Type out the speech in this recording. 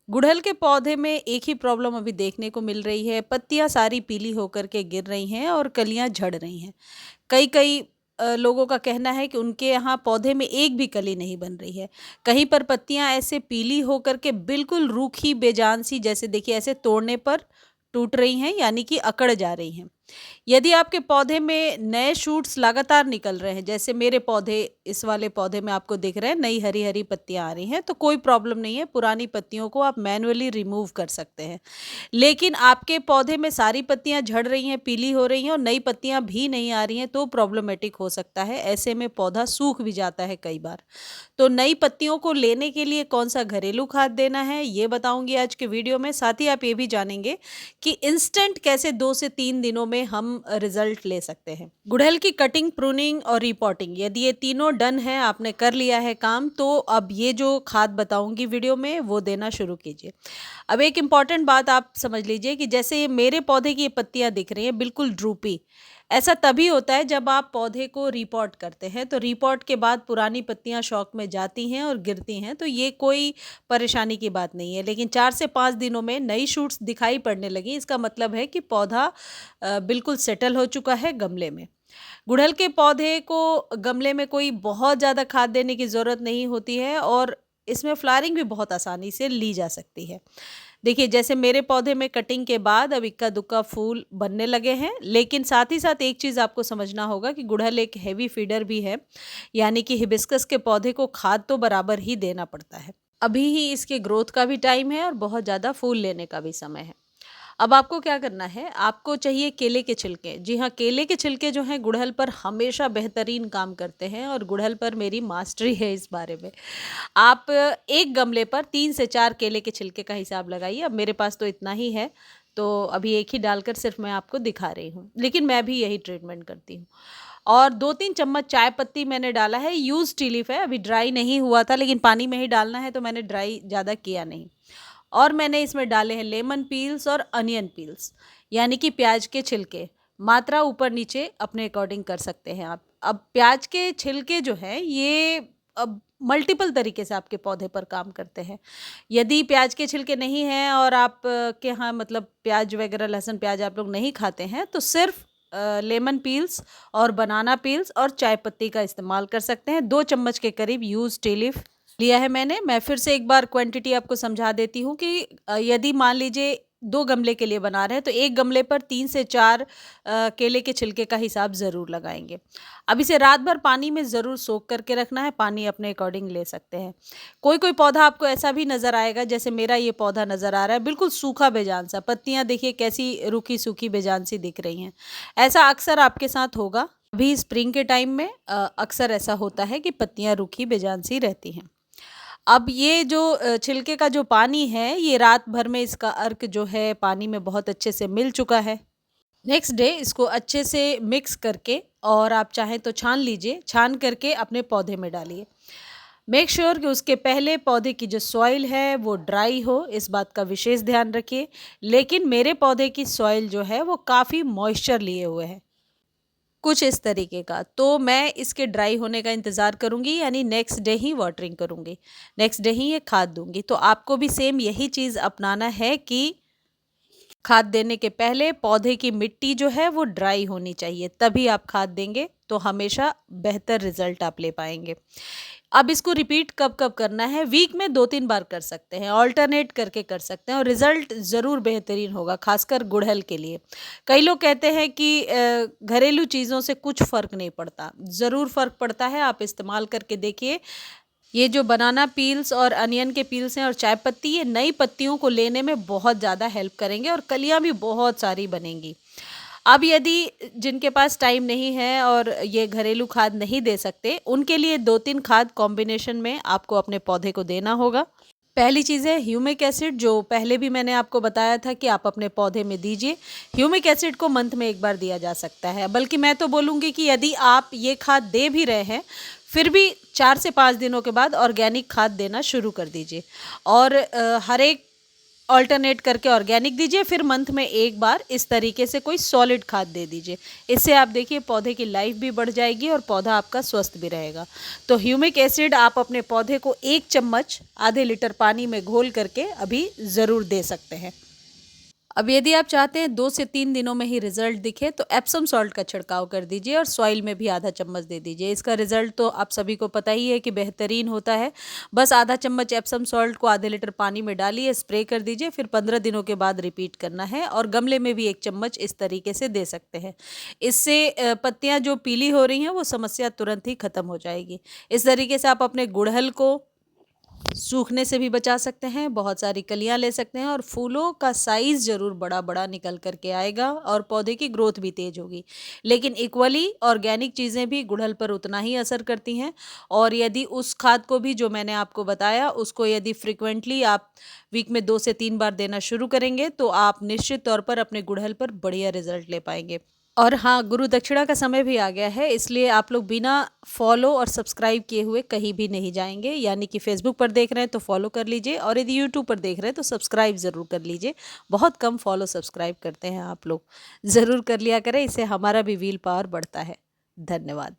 गुड़हल के पौधे में एक ही प्रॉब्लम अभी देखने को मिल रही है। पत्तियां सारी पीली होकर के गिर रही हैं और कलियां झड़ रही हैं। कई कई लोगों का कहना है कि उनके यहाँ पौधे में एक भी कली नहीं बन रही है। कहीं पर पत्तियां ऐसे पीली होकर के बिल्कुल रूखी बेजान सी, जैसे देखिए ऐसे तोड़ने पर टूट रही हैं, यानी कि अकड़ जा रही हैं। यदि आपके पौधे में नए शूट्स लगातार निकल रहे हैं, जैसे मेरे पौधे, इस वाले पौधे में आपको दिख रहे हैं नई हरी हरी पत्तियां आ रही हैं, तो कोई प्रॉब्लम नहीं है। पुरानी पत्तियों को आप मैन्युअली रिमूव कर सकते हैं। लेकिन आपके पौधे में सारी पत्तियां झड़ रही हैं, पीली हो रही हैं और नई पत्तियां भी नहीं आ रही हैं, तो प्रॉब्लमेटिक हो सकता है। ऐसे में पौधा सूख भी जाता है कई बार। तो नई पत्तियों को लेने के लिए कौन सा घरेलू खाद देना है, ये बताऊंगी आज के वीडियो में। साथ ही आप ये भी जानेंगे कि इंस्टेंट कैसे 2 से 3 दिनों में हम रिजल्ट ले सकते हैं। गुड़हल की कटिंग, प्रूनिंग और रिपोर्टिंग, यदि ये तीनों डन है, आपने कर लिया है काम, तो अब ये जो खाद बताऊंगी वीडियो में वो देना शुरू कीजिए। अब एक इम्पॉर्टेंट बात आप समझ लीजिए कि जैसे ये मेरे पौधे की ये पत्तियां दिख रही हैं बिल्कुल ड्रूपी, ऐसा तभी होता है जब आप पौधे को रिपोर्ट करते हैं। तो रिपोर्ट के बाद पुरानी पत्तियां शौक में जाती हैं और गिरती हैं, तो ये कोई परेशानी की बात नहीं है। लेकिन 4 से 5 दिनों में नई शूट्स दिखाई पड़ने लगी, इसका मतलब है कि पौधा बिल्कुल सेटल हो चुका है गमले में। गुड़हल के पौधे को गमले में कोई बहुत ज़्यादा खाद देने की ज़रूरत नहीं होती है और इसमें फ्लावरिंग भी बहुत आसानी से ली जा सकती है। देखिए जैसे मेरे पौधे में कटिंग के बाद अब इक्का दुक्का फूल बनने लगे हैं, लेकिन साथ ही साथ एक चीज़ आपको समझना होगा कि गुड़हल एक हेवी फीडर भी है, यानी कि हिबिस्कस के पौधे को खाद तो बराबर ही देना पड़ता है। अभी ही इसके ग्रोथ का भी टाइम है और बहुत ज़्यादा फूल लेने का भी समय है। अब आपको क्या करना है, आपको चाहिए केले के छिलके। जी हाँ, केले के छिलके जो हैं गुड़हल पर हमेशा बेहतरीन काम करते हैं और गुड़हल पर मेरी मास्टरी है इस बारे में। आप एक गमले पर 3 से 4 केले के छिलके का हिसाब लगाइए। अब मेरे पास तो इतना ही है, तो अभी एक ही डालकर सिर्फ मैं आपको दिखा रही हूँ, लेकिन मैं भी यही ट्रीटमेंट करती हूँ। और 2-3 चम्मच चाय पत्ती मैंने डाला है। यूज टी लीफ है, अभी ड्राई नहीं हुआ था, लेकिन पानी में ही डालना है तो मैंने ड्राई ज़्यादा किया नहीं। और मैंने इसमें डाले हैं लेमन पील्स और अनियन पील्स, यानी कि प्याज के छिलके। मात्रा ऊपर नीचे अपने अकॉर्डिंग कर सकते हैं आप। अब प्याज के छिलके जो हैं ये अब मल्टीपल तरीके से आपके पौधे पर काम करते हैं। यदि प्याज के छिलके नहीं हैं और आप के यहाँ मतलब प्याज वगैरह, लहसुन प्याज आप लोग नहीं खाते हैं, तो सिर्फ लेमन पील्स और बनाना पील्स और चाय पत्ती का इस्तेमाल कर सकते हैं। 2 चम्मच के करीब यूज टी लीफ लिया है मैंने। मैं फिर से एक बार क्वांटिटी आपको समझा देती हूँ कि यदि मान लीजिए 2 गमले के लिए बना रहे हैं तो एक गमले पर 3 से 4 केले के छिलके का हिसाब ज़रूर लगाएंगे। अब इसे रात भर पानी में ज़रूर सोख करके रखना है, पानी अपने अकॉर्डिंग ले सकते हैं। कोई कोई पौधा आपको ऐसा भी नज़र आएगा, जैसे मेरा ये पौधा नज़र आ रहा है बिल्कुल सूखा बेजान सा, पत्तियाँ देखिए कैसी रूखी सूखी बेजान सी दिख रही हैं। ऐसा अक्सर आपके साथ होगा। अभी स्प्रिंग के टाइम में अक्सर ऐसा होता है कि पत्तियाँ रूखी बेजान सी रहती हैं। अब ये जो छिलके का जो पानी है, ये रात भर में इसका अर्क जो है पानी में बहुत अच्छे से मिल चुका है। नेक्स्ट डे इसको अच्छे से मिक्स करके, और आप चाहें तो छान लीजिए, छान करके अपने पौधे में डालिए। मेक श्योर कि उसके पहले पौधे की जो सॉइल है वो ड्राई हो, इस बात का विशेष ध्यान रखिए। लेकिन मेरे पौधे की सॉइल जो है वो काफ़ी मॉइस्चर लिए हुए है, कुछ इस तरीके का। तो मैं इसके ड्राई होने का इंतज़ार करूँगी, यानी नेक्स्ट डे ही वाटरिंग करूँगी, नेक्स्ट डे ही ये खाद दूँगी। तो आपको भी सेम यही चीज़ अपनाना है कि खाद देने के पहले पौधे की मिट्टी जो है वो ड्राई होनी चाहिए, तभी आप खाद देंगे तो हमेशा बेहतर रिजल्ट आप ले पाएंगे। अब इसको रिपीट कब कब करना है, वीक में 2-3 बार कर सकते हैं, ऑल्टरनेट करके कर सकते हैं और रिजल्ट ज़रूर बेहतरीन होगा, खासकर गुड़हल के लिए। कई लोग कहते हैं कि घरेलू चीज़ों से कुछ फ़र्क नहीं पड़ता, ज़रूर फ़र्क पड़ता है। आप इस्तेमाल करके देखिए। ये जो बनाना पील्स और अनियन के पील्स हैं और चाय पत्ती, ये नई पत्तियों को लेने में बहुत ज़्यादा हेल्प करेंगे और कलियाँ भी बहुत सारी बनेंगी। अब यदि जिनके पास टाइम नहीं है और ये घरेलू खाद नहीं दे सकते, उनके लिए 2-3 खाद कॉम्बिनेशन में आपको अपने पौधे को देना होगा। पहली चीज़ है ह्यूमिक एसिड, जो पहले भी मैंने आपको बताया था कि आप अपने पौधे में दीजिए। ह्यूमिक एसिड को मंथ में एक बार दिया जा सकता है, बल्कि मैं तो बोलूँगी कि यदि आप ये खाद दे भी रहे हैं, फिर भी 4 से 5 दिनों के बाद ऑर्गेनिक खाद देना शुरू कर दीजिए। और हर एक ऑल्टरनेट करके ऑर्गेनिक दीजिए, फिर मंथ में एक बार इस तरीके से कोई सॉलिड खाद दे दीजिए। इससे आप देखिए पौधे की लाइफ भी बढ़ जाएगी और पौधा आपका स्वस्थ भी रहेगा। तो ह्यूमिक एसिड आप अपने पौधे को 1 चम्मच आधे लीटर पानी में घोल करके अभी ज़रूर दे सकते हैं। अब यदि आप चाहते हैं 2 से 3 दिनों में ही रिजल्ट दिखे तो एप्सम सॉल्ट का छिड़काव कर दीजिए और सॉइल में भी आधा चम्मच दे दीजिए। इसका रिजल्ट तो आप सभी को पता ही है कि बेहतरीन होता है। बस आधा चम्मच एप्सम सॉल्ट को आधे लीटर पानी में डालिए, स्प्रे कर दीजिए, फिर 15 दिनों के बाद रिपीट करना है और गमले में भी 1 चम्मच इस तरीके से दे सकते हैं। इससे पत्तियाँ जो पीली हो रही हैं वो समस्या तुरंत ही खत्म हो जाएगी। इस तरीके से आप अपने गुड़हल को सूखने से भी बचा सकते हैं, बहुत सारी कलियां ले सकते हैं और फूलों का साइज़ ज़रूर बड़ा बड़ा निकल करके आएगा और पौधे की ग्रोथ भी तेज़ होगी। लेकिन इक्वली ऑर्गेनिक चीज़ें भी गुड़हल पर उतना ही असर करती हैं और यदि उस खाद को भी जो मैंने आपको बताया उसको यदि फ्रिक्वेंटली आप वीक में 2 से 3 बार देना शुरू करेंगे तो आप निश्चित तौर पर अपने गुड़हल पर बढ़िया रिजल्ट ले पाएंगे। और हाँ, गुरु दक्षिणा का समय भी आ गया है, इसलिए आप लोग बिना फॉलो और सब्सक्राइब किए हुए कहीं भी नहीं जाएंगे। यानी कि फेसबुक पर देख रहे हैं तो फॉलो कर लीजिए और यदि यूट्यूब पर देख रहे हैं तो सब्सक्राइब ज़रूर कर लीजिए। बहुत कम फॉलो सब्सक्राइब करते हैं आप लोग, ज़रूर कर लिया करें, इससे हमारा भी व्हील पावर बढ़ता है। धन्यवाद।